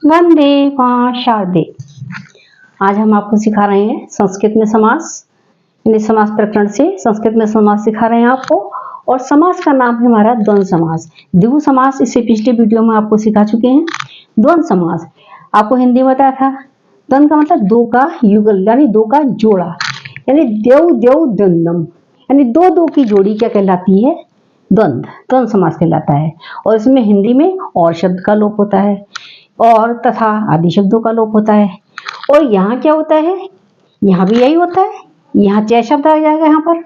वंदे शारदे। आज हम आपको सिखा रहे हैं संस्कृत में समास, यानी समास प्रकरण से संस्कृत में समास सिखा रहे हैं आपको। और समास का नाम है हमारा द्वंद्व समास। द्विगु समास इससे पिछले वीडियो में आपको सिखा चुके हैं। द्वंद्व समास आपको हिंदी में बताया था। द्वंद्व का मतलब दो का युगल, यानी दो का जोड़ा, यानी देव देव द्वंद्वम, यानी दो दो की जोड़ी क्या कहलाती है? द्वंद्व। द्वंद्व समास कहलाता है। और इसमें हिंदी में और शब्द का लोप होता है, और तथा आदि शब्दों का लोप होता है। और यहाँ क्या होता है? यहाँ भी यही होता है। यहाँ च शब्द आ जाएगा। यहाँ पर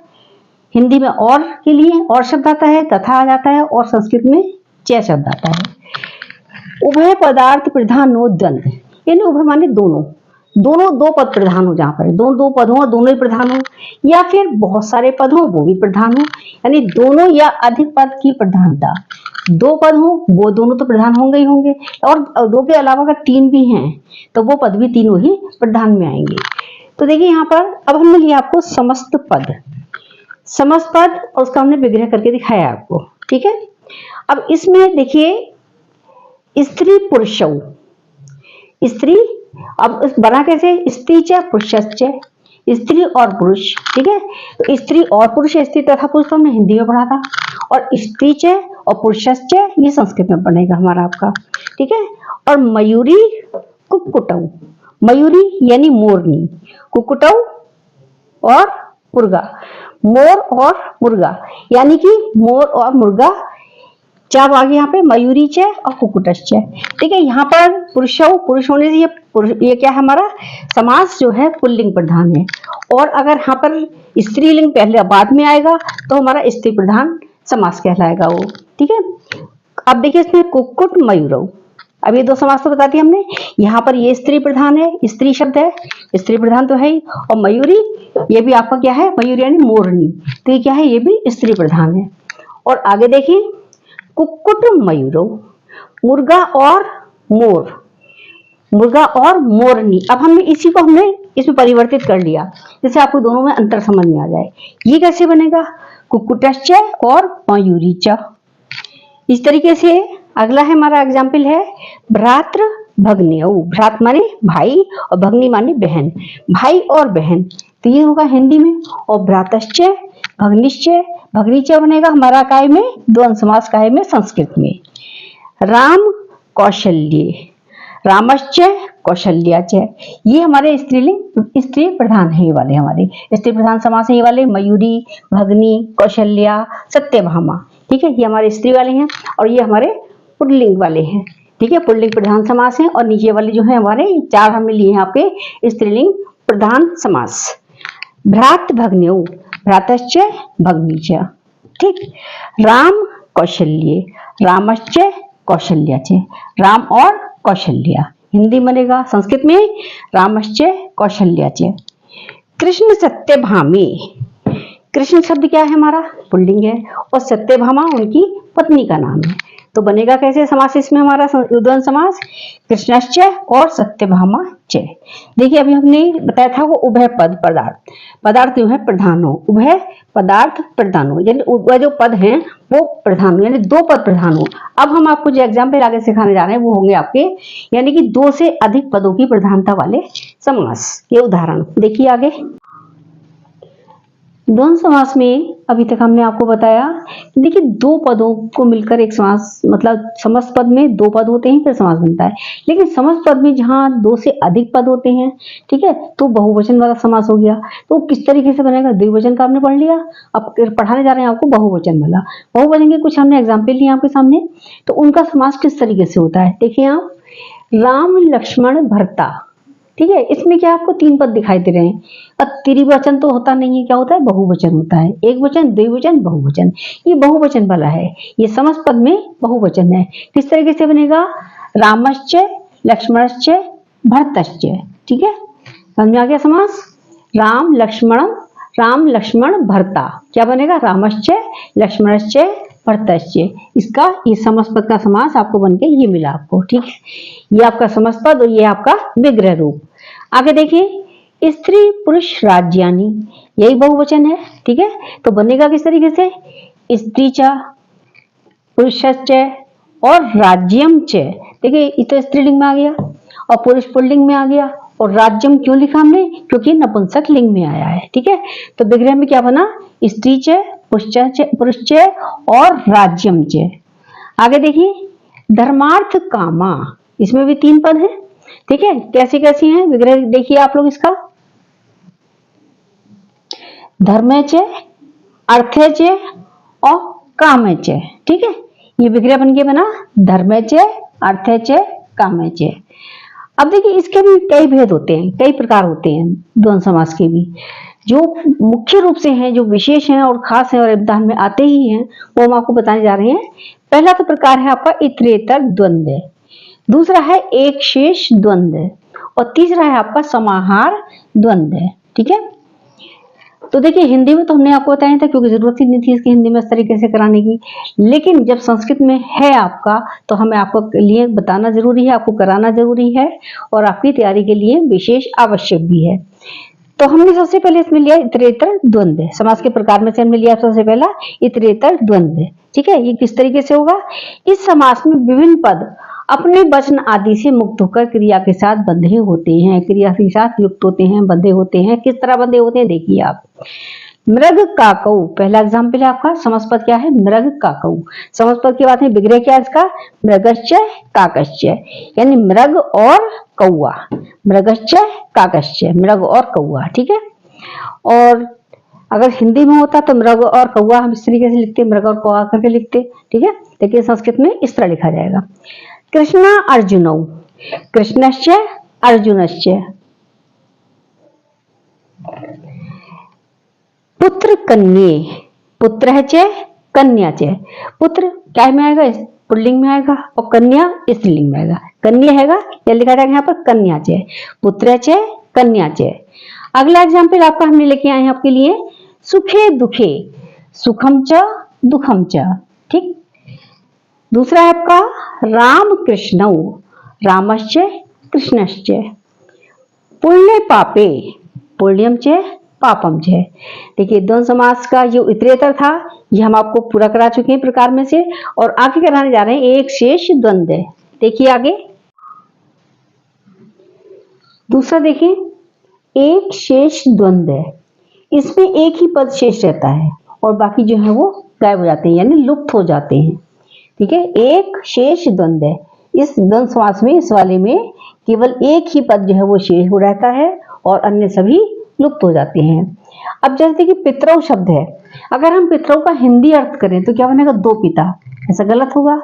हिंदी में और के लिए और शब्द आता है, तथा आ जाता है, और संस्कृत में च शब्द आता है। उभय पदार्थ प्रधानो द्वंद्व, यानी उभय माने दोनों, दोनों दो पद प्रधान हो। जहाँ पर दो पद हो, दोनों ही प्रधान हो, या फिर बहुत सारे पद हो वो भी प्रधान हो, यानी दोनों या अधिक पद की प्रधानता। दो पद हो वो दोनों तो प्रधान होंगे ही होंगे, और दो के अलावा अगर तीन भी हैं तो वो पद भी तीनों ही प्रधान में आएंगे। तो देखिए यहाँ पर अब हमने लिया आपको समस्त पद, समस्त पद, और उसका हमने विग्रह करके दिखाया आपको। ठीक है। अब इसमें देखिए स्त्री पुरुष, स्त्री अब बना कैसे? स्त्री च पुरुषश्च, स्त्री और पुरुष। ठीक है। तो स्त्री और पुरुष, स्त्री तथा पुरुष को हमने हिंदी में पढ़ा था, और स्त्री च और पुरुषश्च ये संस्कृत में पढ़ेगा हमारा आपका। ठीक है। और मयूरी कुक्कुटौ, मयूरी यानी मोरनी, कुक्कुटौ और मुर्गा, मोर और मुर्गा, यानी कि मोर और मुर्गा। चार आगे यहाँ पे मयूरी च और कुक्कुटश्च। ठीक है। यहाँ पर पुरुष होने से ये क्या है? हमारा समास जो है पुल्लिंग प्रधान है। और अगर यहाँ पर स्त्रीलिंग पहले बाद में आएगा तो हमारा स्त्री प्रधान समास कहलाएगा वो। ठीक है। अब देखिए इसमें कुक्कुट मयूरौ, अब ये दो समास तो बता दिए हमने। यहाँ पर ये स्त्री प्रधान है, स्त्री शब्द है, स्त्री प्रधान तो है ही। और मयूरी ये भी आपका क्या है? मयूरी यानी मोरनी, तो ये क्या है? ये भी स्त्री प्रधान है। और आगे देखिए कुक्कुट मयूरौ, मुर्गा और मोर, मुर्गा और मोरनी। अब हमने इसी को हमने इसमें परिवर्तित कर लिया, जिससे आपको दोनों में अंतर समझ में आ जाए। ये कैसे बनेगा? कुक्कुटश्च और मयूरी च। इस तरीके से अगला है हमारा एग्जाम्पल है भ्रातृ भग्न्यौ। भ्रात माने भाई और भग्नी माने बहन, भाई और बहन। तो ये होगा हिंदी में। और भ्रातश्च भग्निश्च, भग्निश्च बनेगा हमारा काय में? द्वंद्व समास काय में? संस्कृत में। राम कौशल्य, रामश्च कौशल्याच, ये हमारे स्त्रीलिंग, स्त्री प्रधान है। ये वाले हमारे स्त्री प्रधान समास है। ये वाले मयूरी, भगनी, कौशल्या, सत्यभामा। ठीक है। ये हमारे स्त्री वाले हैं, और ये हमारे पुल्लिंग वाले हैं। ठीक है। पुल्लिंग प्रधान समास है। और नीचे वाले जो है हमारे चार हमने लिए हैं आपके स्त्रीलिंग प्रधान समास। भ्रात भग्न्यौ, भ्रातश्च भग्नी च। ठीक। राम कौशल्य, रामश्च कौशल्याच, राम और कौशल्या हिंदी बनेगा। संस्कृत में रामश्च कौशल्याच। कृष्ण सत्यभामे, कृष्ण शब्द क्या है? हमारा पुल्लिंग है, और सत्यभामा उनकी पत्नी का नाम है। तो बनेगा कैसे समास इसमें हमारा द्वंद्व समास? कृष्णश्च और सत्यभामा च। देखिए अभी हमने बताया था वो उभय पद पदार्थ, पदार्थ जो है प्रधान हो, उभय पदार्थ प्रधान हो, यानी वह जो पद हैं वो प्रधान हो, यानी दो पद प्रधान हो। अब हम आपको जो एग्जाम्पल आगे सिखाने जा रहे हैं वो होंगे आपके, यानी कि दो से अधिक पदों की प्रधानता वाले समास के उदाहरण। देखिए आगे द्वंद्व समास में अभी तक हमने आपको बताया कि देखिए दो पदों को मिलकर एक समास, मतलब समस्त पद में दो पद होते हैं फिर समास बनता है। लेकिन समस्त पद में जहाँ दो से अधिक पद होते हैं, ठीक है, तो बहुवचन वाला समास हो गया। तो किस तरीके से बनेगा? द्विवचन का हमने पढ़ लिया, अब पढ़ाने जा रहे हैं आपको बहुवचन वाला। बहुवचन के कुछ हमने एग्जाम्पल लिए आपके सामने, तो उनका समास किस तरीके से होता है देखिए आप। राम लक्ष्मण भरता, ठीक है, इसमें क्या आपको तीन पद दिखाई दे रहे हैं। अब त्रिवचन तो होता नहीं है, क्या होता है? बहुवचन होता है। एक वचन, द्विवचन, बहुवचन, ये बहुवचन वाला है। ये समस्त पद में बहुवचन है। किस तरीके से बनेगा? रामश्च लक्ष्मणश्च भरतश्च। ठीक है, समझ में आ गया समास? राम लक्ष्मण भरता क्या बनेगा? रामश्च लक्ष्मणश्च भरतश्च। इसका ये समस्त पद का समास आपको बनके ये मिला आपको। ठीक है, ये आपका समस्त पद और ये आपका विग्रह रूप। आगे देखिए स्त्री पुरुष राज्यानि, यही बहुवचन है। ठीक है, तो बनेगा किस तरीके से? स्त्री च पुरुषश्च और राज्यम च। देखिए ये तो स्त्रीलिंग में आ गया और पुरुष पुल्लिंग में आ गया। और राज्यम क्यों लिखा हमने? क्योंकि नपुंसक लिंग में आया है। ठीक है, तो विग्रह में क्या बना? स्त्री च, पुरुष च और राज्यम च। आगे देखिए धर्मार्थ कामा, इसमें भी 3 पद हैं। ठीक है, कैसी कैसी हैं विग्रह देखिए आप लोग इसका। धर्मे च, अर्थे च और कामे च। ठीक है, ये विग्रह बन के बना धर्मे च, अर्थे च, कामे च। अब देखिए इसके भी कई भेद होते हैं, कई प्रकार होते हैं द्वंद्व समास के भी। जो मुख्य रूप से हैं, जो विशेष हैं और खास हैं और अभिधान में आते ही हैं, वो हम आपको बताने जा रहे हैं। पहला तो प्रकार है आपका इतरेतर द्वंद्व, दूसरा है एक शेष द्वंद्व और तीसरा है आपका समाहार द्वंद्व। ठीक है, तो देखिए हिंदी में तो हमने आपको बताया था क्योंकि जरूरत ही नहीं थी इसकी हिंदी में इस तरीके से कराने की, लेकिन जब संस्कृत में है आपका तो हमें आपको लिए बताना जरूरी है, आपको कराना जरूरी है और आपकी तैयारी के लिए विशेष आवश्यक भी है। तो हमने सबसे पहले इसमें लिया इतरेतर द्वंद्व, समास के प्रकार में से हमने लिया सबसे पहला इतरेतर द्वंद्व। ठीक है, ये किस तरीके से होगा? इस समास में विभिन्न पद अपने वचन आदि से मुक्त होकर क्रिया के साथ बंधे होते हैं, क्रिया के साथ युक्त होते हैं, बंधे होते हैं। किस तरह बंधे होते हैं देखिए आप। मृग काकऊ पहला एग्जाम्पल है आपका। समस्पद क्या है? मृग काकऊ। समस्पद की बात है, विग्रह क्या है इसका? मृगश्च काकश्च, यानी मृग और कौआ। मृगश्च काकश्च, मृग और कौआ। ठीक है, और अगर हिंदी में होता तो मृग और कौआ हम इस तरीके से लिखते, मृग और कौआ करके लिखते। ठीक है, लेकिन संस्कृत में इस तरह लिखा जाएगा। कृष्णा अर्जुनौ, कृष्णश्च अर्जुनश्च। पुत्र कन्ये, पुत्र च कन्या च। पुत्र क्या में आएगा? पुल्लिंग में आएगा और कन्या स्त्रीलिंग में आएगा। कन्या हैगा या लिखा जाएगा यहाँ पर कन्या च, पुत्र च कन्या च। अगला एग्जाम्पल आपका हमने लेके आए हैं आपके लिए, सुखे दुखे, सुखम च दुखम च। ठीक, दूसरा है आपका राम कृष्णौ, रामश्च कृष्णश्च। पुण्य पापे, पुण्यम च पापम च। देखिए द्वंद्व समास का जो इतरेतर था ये हम आपको पूरा करा चुके हैं प्रकार में से, और आगे कराने जा रहे हैं एक शेष द्वंद्व। देखिए आगे दूसरा देखिए, एक शेष द्वंद्व, इसमें एक ही पद शेष रहता है और बाकी जो है वो गायब हो जाते हैं यानी लुप्त हो जाते हैं। ठीक है, एक शेष द्वंद्व, इस द्वंद्व समास में इस वाले में केवल एक ही पद जो है वो शेष हो रहता है और अन्य सभी लुप्त हो जाते हैं। अब जैसे कि पितरौ शब्द है, अगर हम पितरौ का हिंदी अर्थ करें तो क्या बनेगा? दो पिता। ऐसा गलत होगा,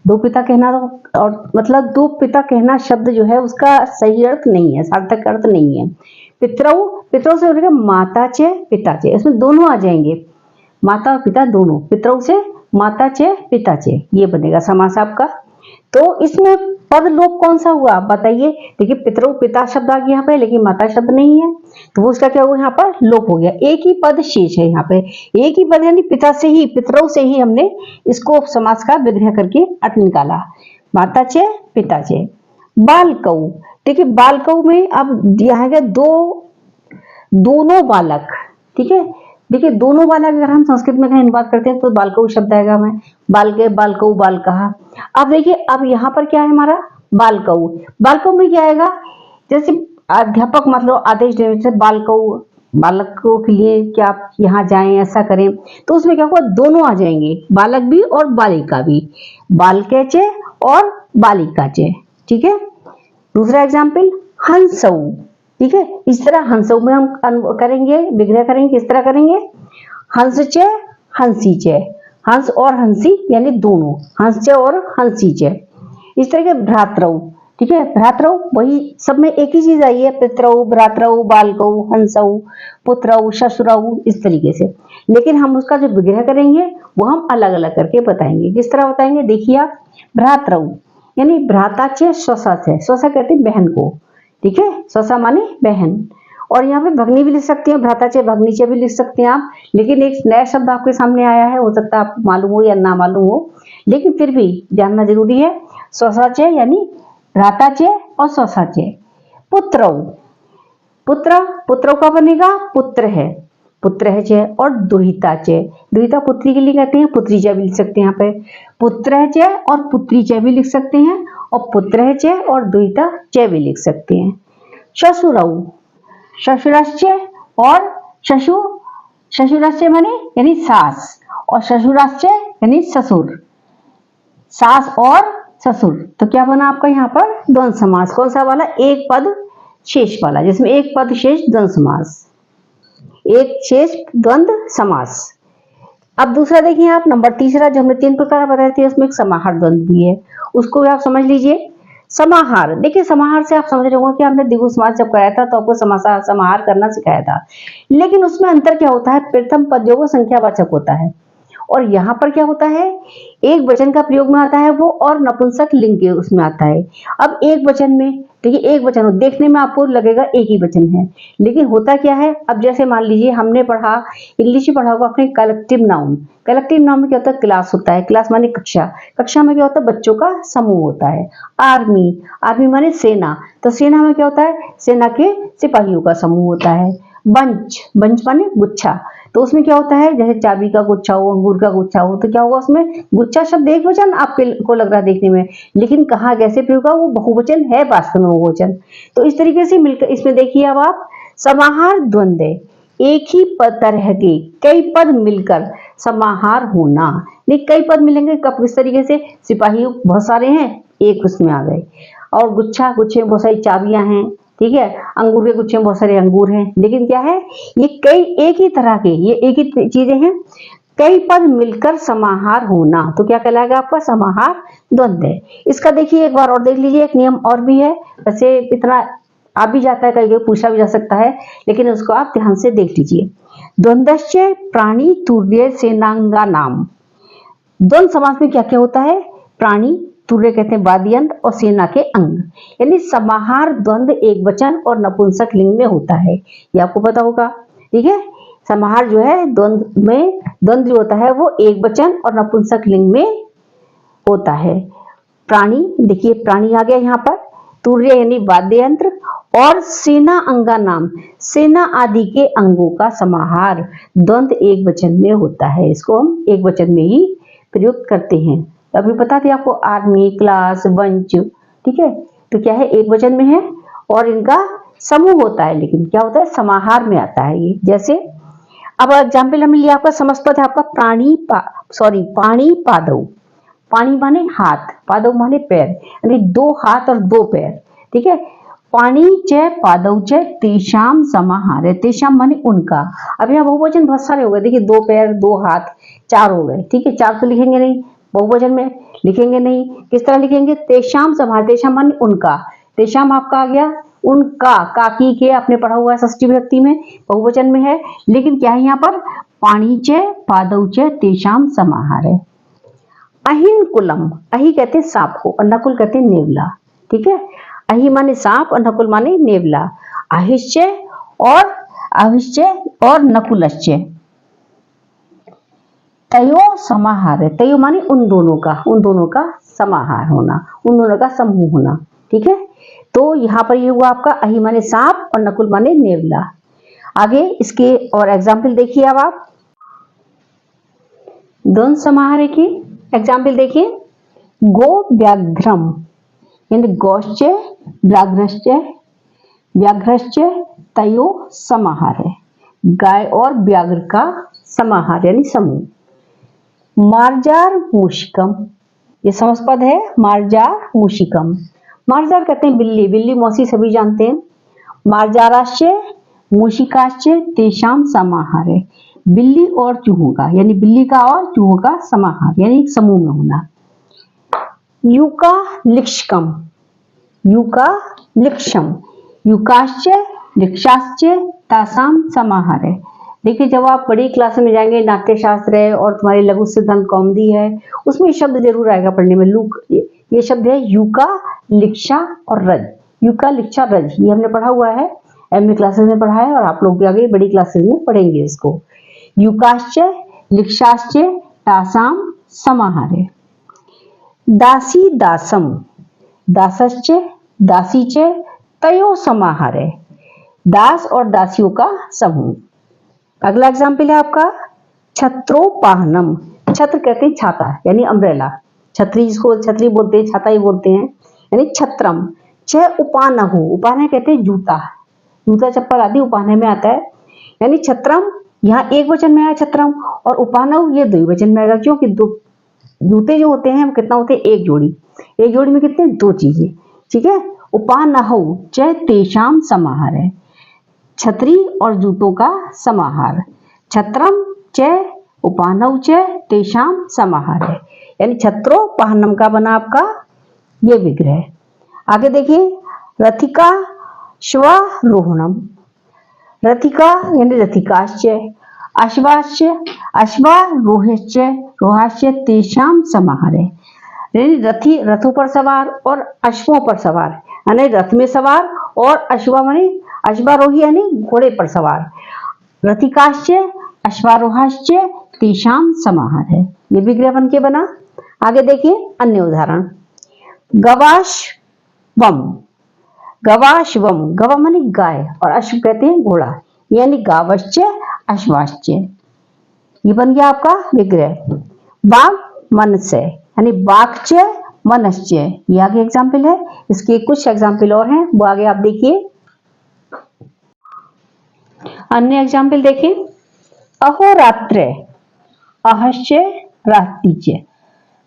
दो पिता कहना तो, और मतलब दो पिता कहना शब्द जो है उसका सही अर्थ नहीं है, सार्थक अर्थ नहीं है। पितरौ, पितरौ से बनेगा माता चे पिता चे, इसमें दोनों आ जाएंगे, माता और पिता दोनों। पितरौ से माता चे पिता चे, ये बनेगा समास आपका। तो इसमें पद लोप कौन सा हुआ बताइए? देखिए पितरौ पिता शब्द आ गया यहाँ पे, लेकिन माता शब्द नहीं है, तो वो उसका क्या हुआ? यहाँ पर लोप हो गया। एक ही पद शेष है यहाँ पे, एक ही पद यानी पिता से ही, पितरौ से ही हमने इसको समास का विग्रह करके अर्थ निकाला। माता चे पिता चे। बालकौ, देखिए बालकौ में अब यहाँ है दोनों बालक। ठीक है, देखिए दोनों बालक अगर हम संस्कृत में कहीं अनुवाद करते हैं तो बालकौ शब्द आएगा हमें, बालके बालकौ बालकः। अब देखिए अब यहाँ पर क्या है हमारा? बालकौ। बालकौ में क्या आएगा? जैसे अध्यापक मतलब आदेश देने से बालकौ, बालकों के लिए क्या आप यहाँ जाएं ऐसा करें, तो उसमें क्या होगा? दोनों आ जाएंगे, बालक भी और बालिका भी, बालके चे और बालिका चे। ठीक है, दूसरा एग्जाम्पल हंसौ। ठीक है, इस तरह हंसौ में हम करेंगे, विग्रह करेंगे। किस तरह करेंगे? हंस चे हंसी चे, हंस और हंसी यानी दोनों, हंस चे और हंसी चे। इस तरह के भ्रातरौ। ठीक है, भ्रातरौ वही सब में एक ही चीज आई है, पितरौ, भ्रातरौ, बालकौ, हंसौ, पुत्रौ, ससुरौ, इस तरीके से। लेकिन हम उसका जो विग्रह करेंगे वो हम अलग अलग करके बताएंगे। किस तरह बताएंगे देखिए आप। भ्रातरौ यानी भ्राता चे स्वसा से, स्वसा कहते हैं बहन को। ठीक है, स्वसा माने बहन, और यहाँ पे भगनी भी लिख सकते हैं, भ्राता चे भगनी चे भी लिख सकते हैं आप। लेकिन एक नया शब्द आपके सामने आया है, हो सकता है आपको मालूम हो या ना मालूम हो, लेकिन फिर भी जानना जरूरी है। स्वसा चे यानी भ्राता चे और स्वसा चे। पुत्रौ, पुत्र, पुत्रों का बनेगा पुत्र है, पुत्र है चे और दुहिता चे। दुहिता पुत्री के लिए कहते हैं, पुत्री चे भी लिख सकते हैं यहाँ पे। पुत्रः च और पुत्री च भी लिख सकते हैं, और पुत्रः च और द्विता च भी लिख सकते हैं। श्वशुरौ, श्वशुरश्च और श्वशुरश्च माने यानी सास, और श्वशुराश्च यानी ससुर, सास और ससुर। तो क्या बना आपका यहाँ पर द्वंद्व समास। कौन सा वाला? एक पद शेष वाला, जिसमें एक पद शेष द्वंद्व समास, एक शेष द्वंद्व समास। अब दूसरा देखिए आप, नंबर तीसरा जो हमने 3 प्रकार बताए थे उसमें एक समाहार द्वंद्व भी है, उसको भी आप समझ लीजिए। समाहार, देखिए समाहार से आप समझ रहे होंगे कि हमने द्विगु समास जब कराया था तो आपको समाहार करना सिखाया था, लेकिन उसमें अंतर क्या होता है, प्रथम पद जो वो संख्यावाचक होता है, और यहाँ पर क्या होता है, एक वचन का प्रयोग में आता है वो, और नपुंसक लिंग के उसमें आता है। अब एक वचन में देखिए, एक वचन हो, देखने में आपको लगेगा एक ही वचन है, लेकिन होता क्या है, अब जैसे मान लीजिए हमने पढ़ा इंग्लिश में पढ़ा होगा अपने कलेक्टिव नाउन। कलेक्टिव नाउन में क्या होता है, क्लास होता है, क्लास माने कक्षा, कक्षा में क्या होता है, बच्चों का समूह होता है। आर्मी, आर्मी माने सेना, तो सेना में क्या होता है, सेना के सिपाहियों का समूह होता है। बंच, बंच माने गुच्छा, तो उसमें क्या होता है, जैसे चाबी का गुच्छा हो, अंगूर का गुच्छा हो, तो क्या होगा उसमें, गुच्छा शब्द एक वचन आपको लग रहा है देखने में, लेकिन कहा कैसे प्रयोग होगा, वो बहुवचन है वास्तव में बहुवचन। तो इस तरीके से मिलकर इसमें देखिए अब आप, समाहार द्वंद्व, एक ही तरह के कई पद मिलकर समाहार होना। नहीं, कई पद मिलेंगे कब, किस तरीके से, सिपाही बहुत सारे हैं, एक उसमें आ गए, और गुच्छा, गुच्छे में बहुत सारी चाबियां हैं, ठीक है, अंगूर के गुच्छे में बहुत सारे अंगूर हैं, लेकिन क्या है, ये कई एक ही तरह के, ये एक ही चीजें हैं, कई पद मिलकर समाहार होना, तो क्या कहलाएगा आपका, समाहार द्वंद्व है। इसका देखिए एक बार और देख लीजिए, एक नियम और भी है, वैसे इतना आ भी जाता है, कहीं कहीं पूछा भी जा सकता है, लेकिन उसको आप ध्यान से देख लीजिए। द्वंद्वश्च प्राणी तुर्य सेनांगा नाम। द्वंद्व समास में क्या क्या होता है, प्राणी, तुर्य कहते हैं वाद्य यंत्र, और सेना के अंग, यानी समाहार द्वंद्व एक वचन और नपुंसक लिंग में होता है, ये आपको पता होगा, ठीक है। समाहार जो है द्वंद्व में, द्वंद्व जो होता है वो एक वचन और नपुंसक लिंग में होता है। प्राणी, देखिए प्राणी आ गया यहाँ पर, तुर्य यानी वाद्य यंत्र, और सेना अंगा नाम, सेना आदि के अंगों का समाहार द्वंद्व एक वचन में होता है, इसको हम एक वचन में ही प्रयुक्त करते हैं। अभी बता दें आपको, आर्मी, क्लास, बंच, ठीक है, तो क्या है, एक वचन में है और इनका समूह होता है, लेकिन क्या होता है, समाहार में आता है ये। जैसे अब एग्जाम्पल हम लिया, आपका समझपद है आपका पाणी पादव, पाणी माने हाथ, पादव माने पैर, यानी दो हाथ और दो पैर, ठीक है। पाणी च पादव च तेषाम समाहार, तेषाम माने उनका। अब यहाँ बहुवचन बहुत सारे हो गए, देखिए दो पैर, दो हाथ, चार हो गए, ठीक है, चार तो लिखेंगे नहीं, बहुवचन में लिखेंगे नहीं, किस तरह लिखेंगे, तेषाम समाहार, तेषाम माने उनका, तेषाम आपका आ गया, उनका, काकी के आपने पढ़ा हुआ है षष्ठी विभक्ति में, बहुवचन में है, लेकिन क्या है यहाँ पर, पाणी च पादव च तेषाम समाहार है। अहिन कुलम, अहि कहते हैं सांप को और नकुल कहते हैं नेवला, ठीक है, अहि माने सांप और नकुल माने नेवला। अहिश्चय और अहिश्चय और नकुलश्चय, तयो समाहार है, तयो माने उन दोनों का समाहार होना, उन दोनों का समूह होना, ठीक है। तो यहाँ पर ये हुआ आपका, अहि माने सांप और नकुल माने नेवला। आगे इसके और एग्जाम्पल देखिए अब आप, द्वंद्व समाहार की एग्जाम्पल देखिए, गो व्याघ्रम, यानी गौश्च व्याघ्रश्च तयो समाहार है, गाय और व्याघ्र का समाहार यानी समूह। मार्जार मूषिकम, ये समस्पद है, मार्जार मूषिकम, मार्जार कहते हैं बिल्ली, बिल्ली मौसी सभी जानते हैं। मार्जाराश्च मूषिकाश्च तेषाम समाहार है, बिल्ली और चूहों का, यानी बिल्ली का और चूहों का समाहार, यानी एक समूह में होना। युका लिक्षकम, युका लिक्षम, युकाश्च लिक्षाश्च तासाम समाहार है। देखिए जब आप बड़ी क्लास में जाएंगे, नाट्य शास्त्र है और तुम्हारी लघु सिद्धांत कौमुदी है, उसमें शब्द जरूर आएगा पढ़ने में, लुक, ये शब्द है युका लिक्षा और रज, युका लिक्षा रज, ये हमने पढ़ा हुआ है, एमए क्लासेस में पढ़ा है और आप लोग भी आगे बड़ी क्लासेस में पढ़ेंगे इसको। युकाश्च लिक्षाश्च तासाम समाहार है। दासी दासम, दासश्च दासी च तयो समाहार है, दास और दासियों का समूह। अगला एग्जाम्पल है आपका छत्रोपाहनम, छत्र कहते हैं छाता यानी अम्ब्रेला, छतरी, जिसको छतरी बोलते हैं, छाता ही बोलते हैं, यानी छत्रम। च उपानहु, उपानह कहते हैं जूता, जूता चप्पल आदि उपानह में आता है, यानी छत्रम यहाँ एक वचन में आया छत्रम, और उपानहु ये द्विवचन में आएगा, क्योंकि दो जूते जो होते हैं कितना होते हैं, एक जोड़ी, एक जोड़ी में कितने, दो चीजें, ठीक है। उपानहु च तेषाम समाहार है, छतरी और जूतों का समाहार, छत्रम च उपानहु च तेषाम समाहार है, यानी छत्रोपहानम का बना आपका ये विग्रह। आगे देखिए, रथिका श्वारोहणम, रथिका यानी रथिकाश्च, अश्वाश्च अश्वारोहश्च रोहाश्च तेषाम समाहार है, यानी रथी रथों पर सवार और अश्वों पर सवार, यानी रथ में सवार, और अश्वा माने अश्वारोही यानी घोड़े पर सवार, रथिकाश्च अश्वारोहाश्च तेषाम समाहार है, ये विग्रह बन के बना। आगे देखिए अन्य उदाहरण, गवाश्वम, गवाश्वम, गवा माने गाय और अश्व कहते हैं घोड़ा, यानी गावश्च अश्वाश्च, ये बन गया आपका विग्रह। बाघ मनस्य, यानी बाघच मनश्च, ये आगे एग्जाम्पल है, इसके कुछ एग्जाम्पल और हैं, वो आगे आप देखिए। अन्य एग्जाम्पल देखिए, अहोरात्र, अहश्च रात्रिच,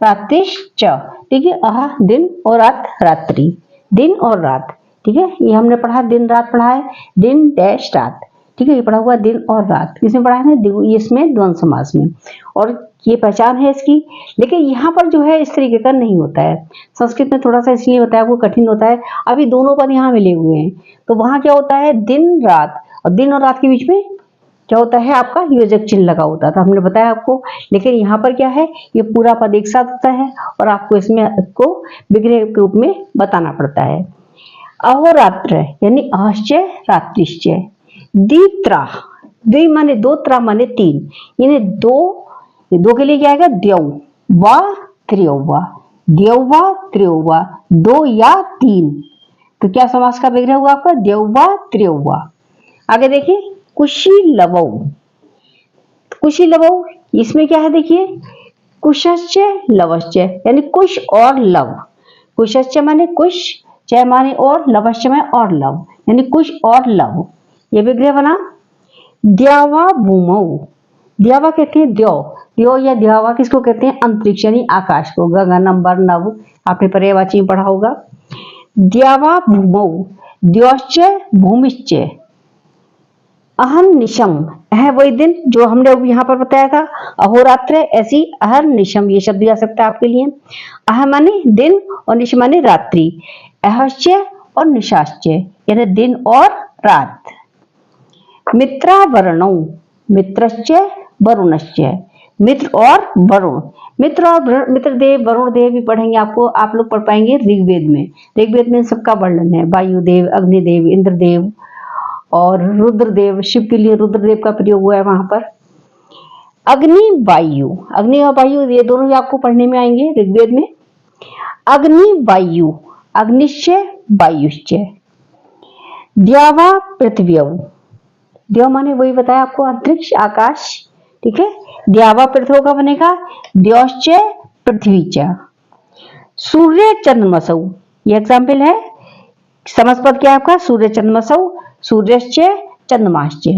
रात्रिश्च, ठीक है, अह दिन और रात रात्रि, दिन और रात, ठीक है, ये हमने पढ़ा, दिन रात पढ़ा है, दिन डैश रात, ठीक है, ये पढ़ा हुआ दिन और रात, इसमें पढ़ा है ना, इसमें द्वंद समास में, और ये पहचान है इसकी। लेकिन यहाँ पर जो है इस तरीके का नहीं होता है, संस्कृत में थोड़ा सा इसलिए होता है, वो कठिन होता है, अभी दोनों पद यहाँ मिले हुए हैं, तो वहां क्या होता है, दिन रात, और दिन और रात के बीच में क्या होता है, आपका योजक चिन्ह लगा होता था, हमने बताया आपको। लेकिन यहाँ पर क्या है, ये पूरा पद एक साथ होता है, और आपको इसमें इसको विग्रह के रूप में बताना पड़ता है। अहोरात्र यानी अहश्च रात्रिश्च, द्वित्रा, द्वि माने दो, त्रा माने तीन, यानी दो के लिए क्या आएगा, द्यौ वा त्र्यौवा, द्यौ वा त्र्यौवा, दो या तीन, तो क्या समास का विग्रह हुआ आपका, द्यौ वा त्र्यौवा। आगे देखिए, कुशीलवौ, कुशीलवौ इसमें क्या है, देखिए, कुशश्च लवश्च, यानी कुश और लव, कुशश्च माने कुश, च माने और, लवश्च माने और लव, यानी कुश और लव, ये विग्रह बना। द्यावा भूमौ, द्यावा कहते हैं द्यौ, द्यौ या द्यावा किसको कहते हैं, अंतरिक्ष यानी आकाश को, गगनम वर्णव आपने पर्यायवाची में पढ़ा होगा। द्यावा भूमौ, द्यौश्च भूमिश्च, अहर्निशम, है वही दिन जो हमने यहाँ पर बताया था, अहोरात्र, ऐसी अहर्निशम ये शब्द आ सकता है आपके लिए। अह माने दिन और निश माने रात्रि, अहश्च और निशाश्च यानी दिन और रात। मित्रावरणौ, मित्रश्च वरुणश्च, मित्र और वरुण, मित्र और मित्रदेव वरुण देव भी पढ़ेंगे, आपको आप लोग पढ़ पाएंगे ऋग्वेद में, ऋग्वेद में सबका वर्णन है, वायुदेव, अग्निदेव, इंद्रदेव और रुद्रदेव, शिव के लिए रुद्रदेव का प्रयोग हुआ है वहां पर। अग्नि वायु, अग्नि और वायु ये दोनों भी आपको पढ़ने में आएंगे ऋग्वेद में। अग्नि वायु, अग्निश्च वायुश्च, द्यावा पृथ्व्यौ, द्यौ माने वही बताया आपको, अंतरिक्ष आकाश, ठीक है, द्यावा पृथ्वी का बनेगा द्यौश्च पृथ्वी च। सूर्य चंद्रमसौ, ये एग्जाम्पल है, समझपद क्या है आपका, सूर्य चंद्रमसौ, सूर्यश्च चंद्रमाश्च,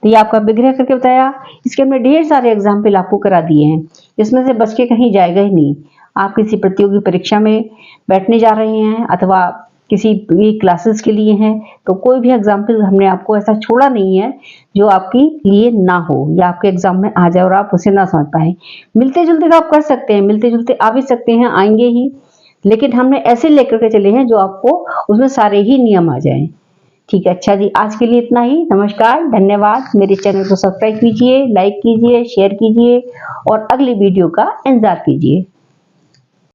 तो ये आपका विग्रह करके बताया। इसके हमने ढेर सारे एग्जाम्पल आपको करा दिए हैं, इसमें से बच के कहीं जाएगा ही नहीं। आप किसी प्रतियोगी परीक्षा में बैठने जा रहे हैं अथवा किसी क्लासेस के लिए हैं, तो कोई भी एग्जाम्पल हमने आपको ऐसा छोड़ा नहीं है जो आपके लिए ना हो या आपके एग्जाम में आ जाए और आप उसे ना समझ पाए। मिलते जुलते तो आप कर सकते हैं, मिलते जुलते आ भी सकते हैं, आएंगे ही, लेकिन हमने ऐसे लेकर के चले हैं जो आपको उसमें सारे ही नियम आ जाएं। ठीक है, अच्छा जी, आज के लिए इतना ही। नमस्कार, धन्यवाद। मेरे चैनल को सब्सक्राइब कीजिए, लाइक कीजिए, शेयर कीजिए और अगली वीडियो का इंतजार कीजिए।